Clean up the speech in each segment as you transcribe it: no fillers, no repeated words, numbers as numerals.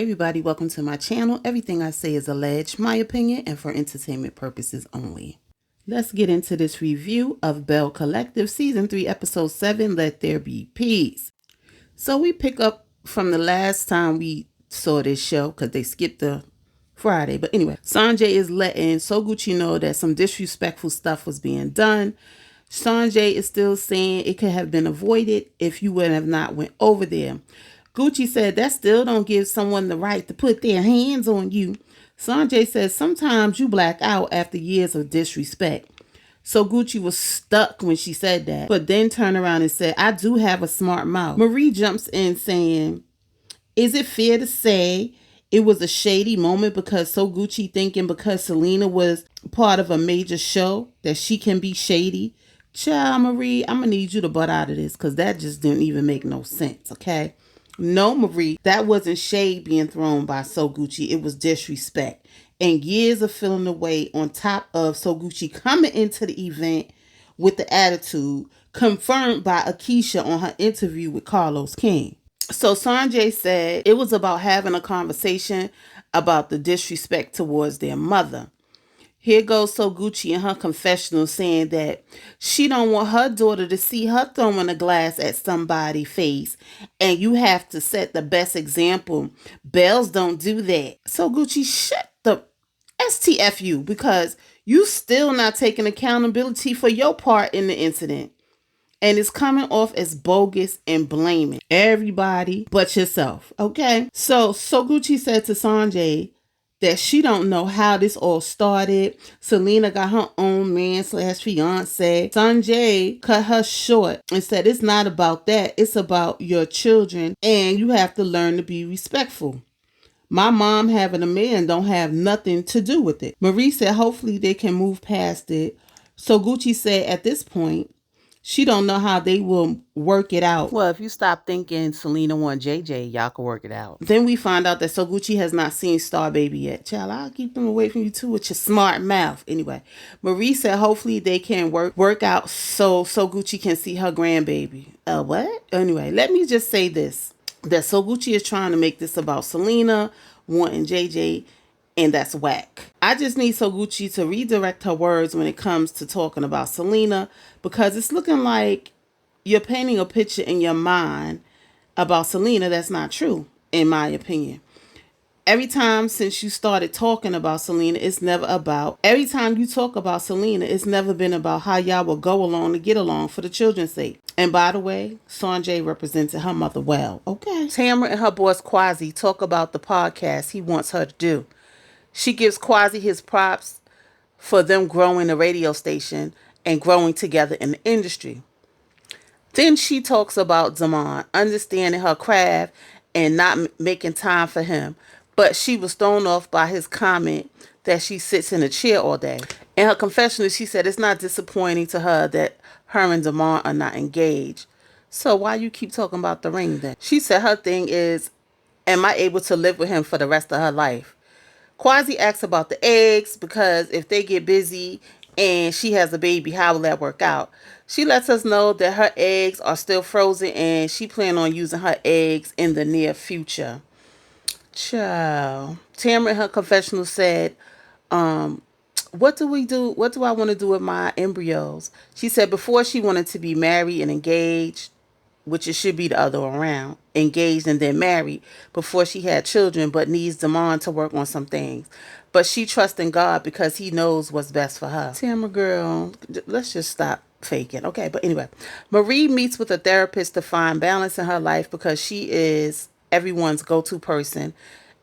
everybody, welcome to my channel. Everything I say is alleged, my opinion, and for entertainment purposes only. Let's get into this review of Belle Collective Season 3, Episode 7, Let There Be Peace. So we pick up from the last time we saw this show, because they skipped the Friday. But anyway, Sanjay is letting Soguchi know that some disrespectful stuff was being done. Sanjay is still saying it could have been avoided if you would have not went over there. Gucci said that still don't give someone the right to put their hands on you. Sanjay says sometimes you black out after years of disrespect. So Gucci was stuck when she said that, but then turned around and said, I do have a smart mouth. Marie jumps in saying, is it fair to say it was a shady moment because So Gucci thinking because Selena was part of a major show that she can be shady? Child, Marie, I'm going to need you to butt out of this because that just didn't even make no sense, okay? No, Marie, that wasn't shade being thrown by So Gucci. It was disrespect. And years of feeling the way on top of So Gucci coming into the event with the attitude confirmed by Akeisha on her interview with Carlos King. So Sanjay said it was about having a conversation about the disrespect towards their mother. Here goes So Gucci in her confessional saying that she don't want her daughter to see her throwing a glass at somebody's face. And you have to set the best example. Bells don't do that. So Gucci, shut the STFU because you still not taking accountability for your part in the incident. And it's coming off as bogus and blaming everybody but yourself. Okay? So Gucci said to Sanjay that she don't know how this all started. Selena got her own man/fiance. Sanjay cut her short and said it's not about that. It's about your children and you have to learn to be respectful. My mom having a man don't have nothing to do with it. Marie said hopefully they can move past it. So Gucci said at this point, she don't know how they will work it out. Well, if you stop thinking Selena want JJ, y'all can work it out. Then we find out that So Gucci has not seen Star Baby yet. Child, I'll keep them away from you too with your smart mouth. Anyway, Marie said hopefully they can work out so Gucci can see her grandbaby. What? Anyway, let me just say this. That So Gucci is trying to make this about Selena wanting JJ, and that's whack. I just need So Gucci to redirect her words when it comes to talking about Selena because it's looking like you're painting a picture in your mind about Selena that's not true, in my opinion. Every time since you started talking about Selena, every time you talk about Selena, it's never been about how y'all will go along to get along for the children's sake. And by the way, Sanjay represented her mother well. Okay. Tamara and her boss Quasi talk about the podcast he wants her to do. She gives Quasi his props for them growing the radio station and growing together in the industry. Then she talks about Zaman understanding her craft and not making time for him. But she was thrown off by his comment that she sits in a chair all day. In her confessional, she said it's not disappointing to her that her and Zaman are not engaged. So why you keep talking about the ring then? She said her thing is, am I able to live with him for the rest of her life? Quasi asks about the eggs because if they get busy and she has a baby, how will that work out? She lets us know that her eggs are still frozen and she plans on using her eggs in the near future. Child. Tamara in her confessional said, what do we do? What do I want to do with my embryos? She said before she wanted to be married and engaged, which it should be the other way around, engaged and then married before she had children, but needs Damon to work on some things. But she trusts in God because he knows what's best for her. Tamara girl, let's just stop faking. Okay, but anyway, Marie meets with a therapist to find balance in her life because she is everyone's go-to person.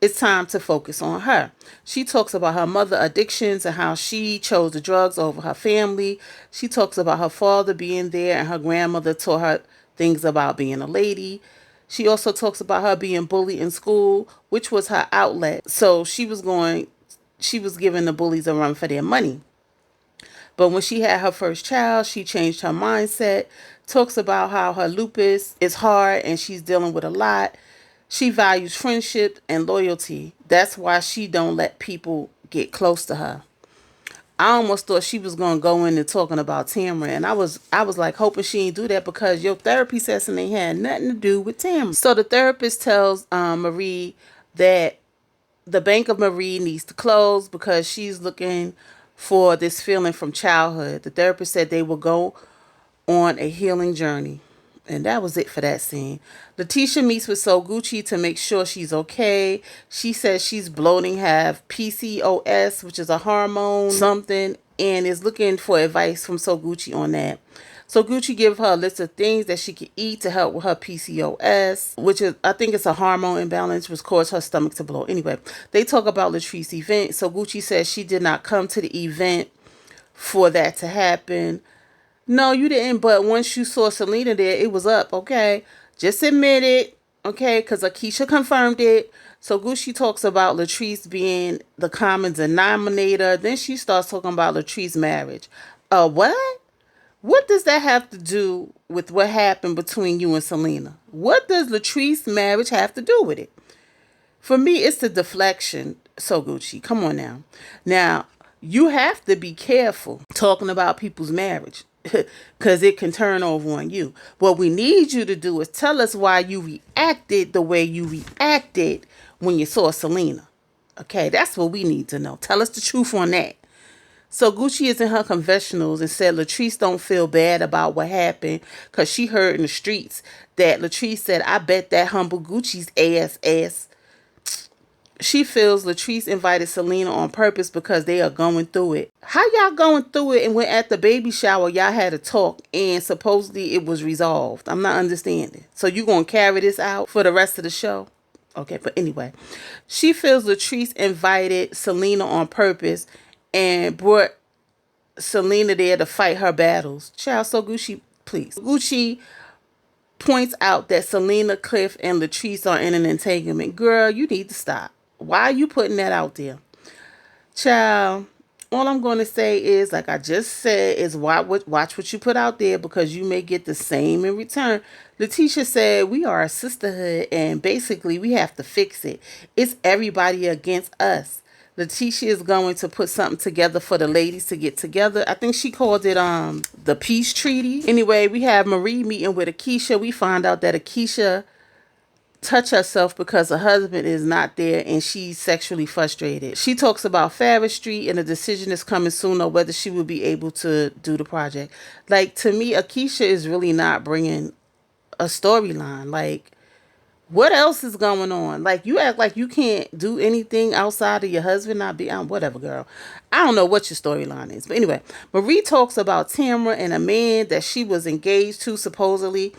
It's time to focus on her. She talks about her mother addictions and how she chose the drugs over her family. She talks about her father being there and her grandmother taught her things about being a lady. She also talks about her being bullied in school, which was her outlet. So she was giving the bullies a run for their money. But when she had her first child, she changed her mindset, talks about how her lupus is hard and she's dealing with a lot. She values friendship and loyalty. That's why she don't let people get close to her. I almost thought she was going to go in and talking about Tamara. And I was like hoping she didn't do that because your therapy session ain't had nothing to do with Tamara. So the therapist tells Marie that the Bank of Marie needs to close because she's looking for this feeling from childhood. The therapist said they will go on a healing journey. And that was it for that scene. Letitia meets with So Gucci to make sure she's okay. She says she's bloating, have PCOS, which is a hormone something, and is looking for advice from So Gucci on that. So Gucci give her a list of things that she can eat to help with her PCOS, which is, I think it's a hormone imbalance, which caused her stomach to blow. Anyway, they talk about Latrice's event. So Gucci says she did not come to the event for that to happen. No, you didn't. But once you saw Selena there, it was up. Okay. Just admit it. Okay. Because Akeisha confirmed it. So Gucci talks about Latrice being the common denominator. Then she starts talking about Latrice's marriage. What? What does that have to do with what happened between you and Selena? What does Latrice's marriage have to do with it? For me, it's the deflection. So Gucci, come on now. Now, you have to be careful talking about people's marriage because it can turn over on you. What we need you to do is tell us why you reacted the way you reacted when you saw Selena. Okay, that's what we need to know. Tell us the truth on that. So Gucci is in her confessionals and said Latrice don't feel bad about what happened because she heard in the streets that Latrice said, I bet that humble Gucci's ass. She feels Latrice invited Selena on purpose because they are going through it. How y'all going through it and when at the baby shower y'all had a talk and supposedly it was resolved? I'm not understanding. So you going to carry this out for the rest of the show? Okay, but anyway. She feels Latrice invited Selena on purpose and brought Selena there to fight her battles. Child, so Gucci, please. Gucci points out that Selena, Cliff, and Latrice are in an entanglement. Girl, you need to stop. Why are you putting that out there? Child, all I'm going to say is, like I just said, is watch what you put out there because you may get the same in return. Letitia said, we are a sisterhood and basically we have to fix it. It's everybody against us. Letitia is going to put something together for the ladies to get together. I think she called it the peace treaty. Anyway, we have Marie meeting with Akeisha. We find out that Akeisha touched herself because her husband is not there and she's sexually frustrated. She talks about Farris Street and a decision is coming soon on whether she will be able to do the project. Like, to me, Akeisha is really not bringing a storyline. Like, what else is going on? Like, you act like you can't do anything outside of your husband not be on whatever, girl. I don't know what your storyline is. But anyway, Marie talks about Tamara and a man that she was engaged to supposedly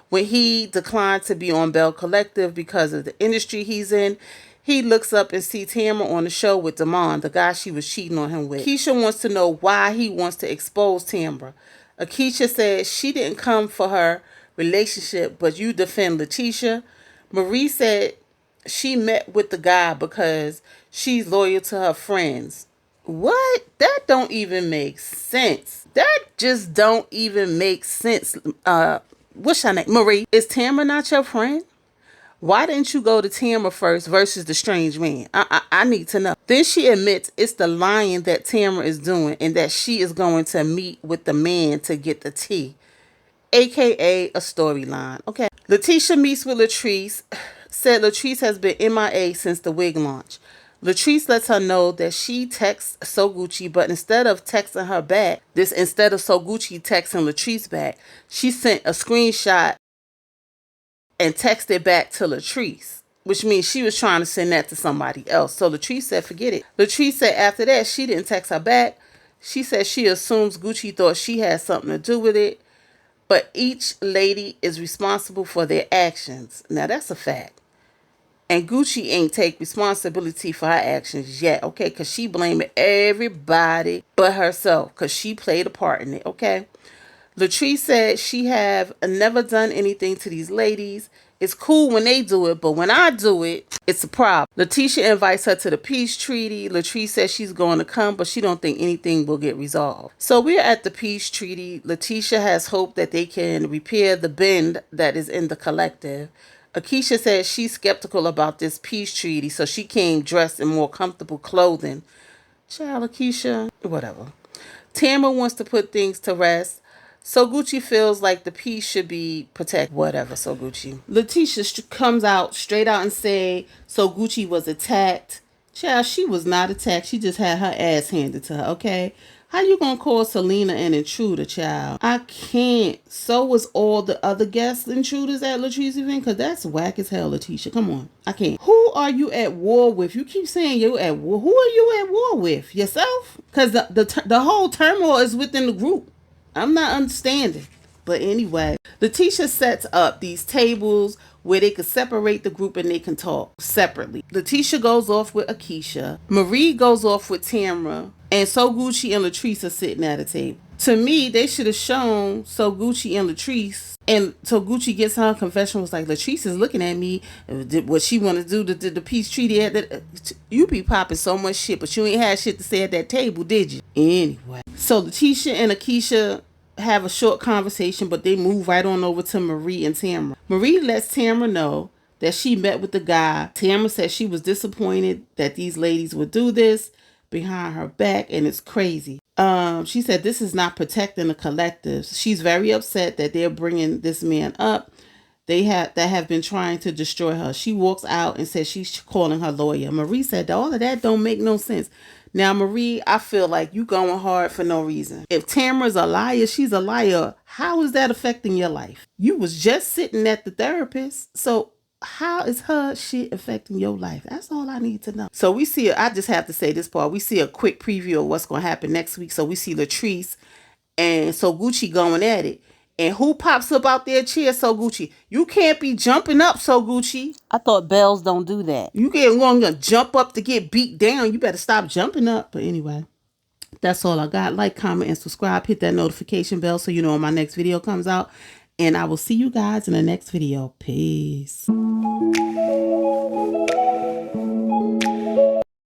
when he declined to be on Belle Collective because of the industry he's in. He looks up and sees Tamara on the show with Damon, the guy she was cheating on him with. Keisha wants to know why he wants to expose Tamara. Akeisha said she didn't come for her relationship, but you defend Letitia. Marie said she met with the guy because she's loyal to her friends. What? That don't even make sense. That just don't even make sense. What's your name? Marie. Is Tamara not your friend? Why didn't you go to Tamara first versus the strange man? I need to know. Then she admits it's the lying that Tamara is doing and that she is going to meet with the man to get the tea. AKA a storyline. Okay. Letitia meets with Latrice. Said Latrice has been MIA since the wig launch. Latrice lets her know that she texts So Gucci, but instead of texting her back, instead of So Gucci texting Latrice back, she sent a screenshot and texted back to Latrice, which means she was trying to send that to somebody else. So Latrice said, forget it. Latrice said after that, she didn't text her back. She said she assumes Gucci thought she had something to do with it, but each lady is responsible for their actions. Now, that's a fact. And Gucci ain't take responsibility for her actions yet, okay? Because she blaming everybody but herself because she played a part in it, okay? Latrice said she have never done anything to these ladies. It's cool when they do it, but when I do it, it's a problem. Letitia invites her to the peace treaty. Latrice says she's going to come, but she don't think anything will get resolved. So we're at the peace treaty. Letitia has hope that they can repair the bend that is in the collective. Akeisha says she's skeptical about this peace treaty, so she came dressed in more comfortable clothing. Child, Akeisha, whatever. Tamara wants to put things to rest. So Gucci feels like the peace should be protected. Whatever, so Gucci. Letitia comes out straight out and say, so Gucci was attacked. Child, she was not attacked. She just had her ass handed to her, okay? How you gonna call Selena an intruder, child? I can't. So was all the other guest intruders at Latrice's event, because that's whack as hell, Letitia. Come on. I can't. Who are you at war with? You keep saying you're at war. Who are you at war with? Yourself? Because the whole turmoil is within the group. I'm not understanding. But anyway, Letitia sets up these tables where they could separate the group and they can talk separately. Letitia goes off with Akeisha. Marie goes off with Tamra. And So Gucci and Latrice are sitting at a table. To me, they should have shown So Gucci and Latrice. And So Gucci gets her confession, was like, Latrice is looking at me. What she want to do, the peace treaty. You be popping so much shit, but you ain't had shit to say at that table, did you? Anyway. So Letitia and Akeisha have a short conversation, but they move right on over to Marie and Tamra. Marie lets Tamra know that she met with the guy. Tamra said she was disappointed that these ladies would do this behind her back, and it's crazy. She said this is not protecting the collectives. She's very upset that they're bringing this man up. They have been trying to destroy her. She walks out and says she's calling her lawyer. Marie said all of that don't make no sense. Now, Marie, I feel like you going hard for no reason. If Tamara's a liar, she's a liar. How is that affecting your life? You was just sitting at the therapist. So how is her shit affecting your life? That's all I need to know. So we see, I just have to say this part. We see a quick preview of what's going to happen next week. So we see Latrice and So Gucci going at it. And who pops up out their chair? So Gucci. You can't be jumping up, So Gucci. I thought bells don't do that. You can't gonna jump up to get beat down. You better stop jumping up. But anyway, that's all I got. Like, comment, and subscribe. Hit that notification bell so you know when my next video comes out. And I will see you guys in the next video. Peace.